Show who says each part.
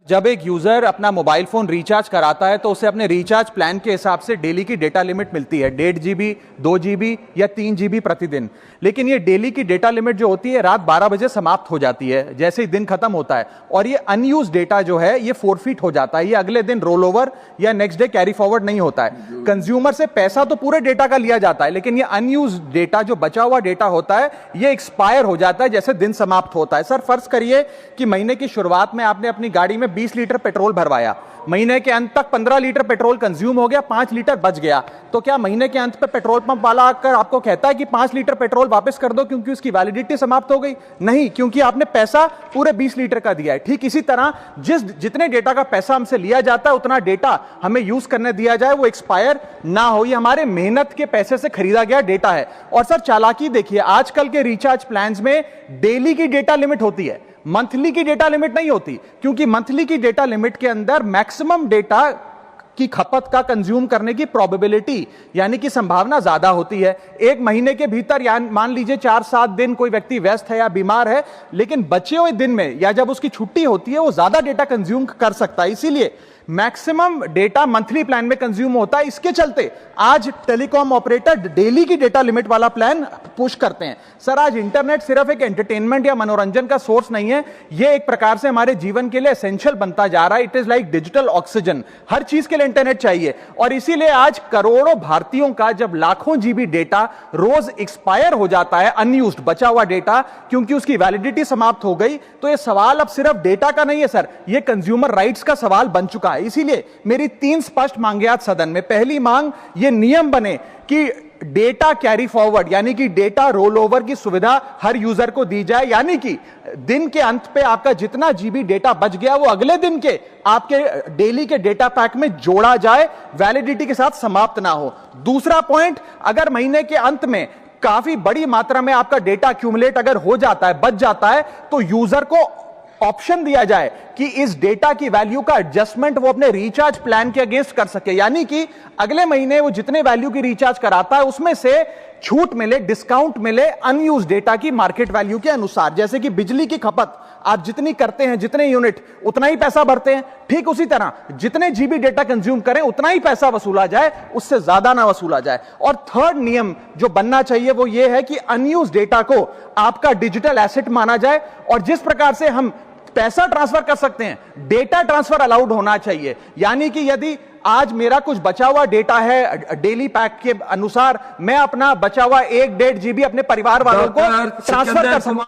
Speaker 1: जब एक यूजर अपना मोबाइल फोन रिचार्ज कराता है तो उसे अपने रिचार्ज प्लान के हिसाब से डेली की डेटा लिमिट मिलती है 1.5 GB 2 GB या 3 GB प्रतिदिन। लेकिन ये डेली की डेटा लिमिट जो होती है रात 12 बजे समाप्त हो जाती है जैसे ही दिन खत्म होता है, और ये अनयूज डेटा जो है ये फोरफिट हो जाता है, ये अगले दिन रोल ओवर या नेक्स्ट डे कैरी फॉरवर्ड नहीं होता है। कंज्यूमर से पैसा तो पूरे डेटा का लिया जाता है, लेकिन ये अनयूज डेटा जो बचा हुआ डेटा होता है ये एक्सपायर हो जाता है जैसे दिन समाप्त होता है। सर फर्ज करिए कि महीने की शुरुआत में आपने अपनी गाड़ी में 20 लीटर पेट्रोल भरवाया, महीने के अंत तक 15 लीटर पेट्रोल कंज्यूम हो गया, 5 लीटर बच गया, तो क्या महीने के अंत पे पेट्रोल पंप वाला आकर आपको कहता है कि 5 लीटर पेट्रोल वापस कर दो क्योंकि उसकी वैलिडिटी समाप्त हो गई? नहीं, क्योंकि आपने पैसा पूरे 20 लीटर का दिया है। ठीक इसी तरह जितने डेटा का पैसा हमसे लिया जाता है उतना डेटा हमें यूज करने दिया जाए, वो एक्सपायर ना हो। ये हमारे मेहनत के पैसे से खरीदा गया डेटा है। और सर चालाकी देखिए, आजकल के रिचार्ज प्लान्स में डेली की डेटा लिमिट होती है, मंथली की डेटा लिमिट नहीं होती, क्योंकि मंथली की डेटा लिमिट के अंदर मैक्सिमम डेटा की खपत का कंज्यूम करने की प्रोबेबिलिटी यानी कि संभावना ज्यादा होती है। एक महीने के भीतर या मान लीजिए 4-7 दिन कोई व्यक्ति व्यस्त है या बीमार है, लेकिन बचे हुए दिन में या जब उसकी छुट्टी होती है वो ज्यादा डेटा कंज्यूम कर सकता है, इसीलिए मैक्सिमम डेटा मंथली प्लान में कंज्यूम होता है। इसके चलते आज टेलीकॉम ऑपरेटर डेली की डेटा लिमिट वाला प्लान पुश करते हैं। सर आज इंटरनेट सिर्फ एक एंटरटेनमेंट या मनोरंजन का सोर्स नहीं है, यह एक प्रकार से हमारे जीवन के लिए एसेंशियल बनता जा रहा है। It is like digital oxygen, हर चीज के लिए इंटरनेट चाहिए। और इसीलिए आज करोड़ों भारतीयों का जब लाखों जीबी डेटा रोज एक्सपायर हो जाता है, अनयूज्ड बचा हुआ डेटा, क्योंकि उसकी वैलिडिटी समाप्त हो गई, तो यह सवाल अब सिर्फ डेटा का नहीं है सर, यह कंज्यूमर राइट्स का सवाल बन चुका है। इसीलिए मेरी 3 स्पष्ट मांगे आज सदन में। पहली मांग, यह नियम बने कि डेटा कैरी फॉरवर्ड यानी कि डेटा रोल ओवर की सुविधा हर यूजर को दी जाए, यानी कि दिन के अंत पे आपका जितना जीबी डेटा बच गया वो अगले दिन के आपके डेली के डेटा पैक में जोड़ा जाए, वैलिडिटी के साथ समाप्त ना हो। दूसरा पॉइंट, अगर महीने के अंत में काफी बड़ी मात्रा में आपका डेटा एक्यूमुलेट अगर हो जाता है, बच जाता है, तो यूजर को ऑप्शन दिया जाए कि इस डेटा की वैल्यू का एडजस्टमेंट वो अपने रिचार्ज प्लान के अगेंस्ट कर सके, यानी कि अगले महीने वो जितने वैल्यू की रिचार्ज कराता है उसमें से छूट मिले, डिस्काउंट मिले अनयूज डेटा की मार्केट वैल्यू के अनुसार। जैसे कि बिजली की खपत आप जितनी करते हैं, जितने यूनिट उतना ही पैसा भरते हैं, ठीक उसी तरह जितने जीबी डेटा कंज्यूम करें उतना ही पैसा वसूला जाए, उससे ज्यादा ना वसूला जाए। और थर्ड नियम जो बनना चाहिए वो ये है कि अनयूज डेटा को आपका डिजिटल एसेट माना जाए, और जिस प्रकार से हम पैसा ट्रांसफर कर सकते हैं, डेटा ट्रांसफर अलाउड होना चाहिए। यानी कि यदि आज मेरा कुछ बचा हुआ डेटा है डेली पैक के अनुसार, मैं अपना बचा हुआ 1-1.5 GB अपने परिवार वालों को ट्रांसफर कर सकता हूं।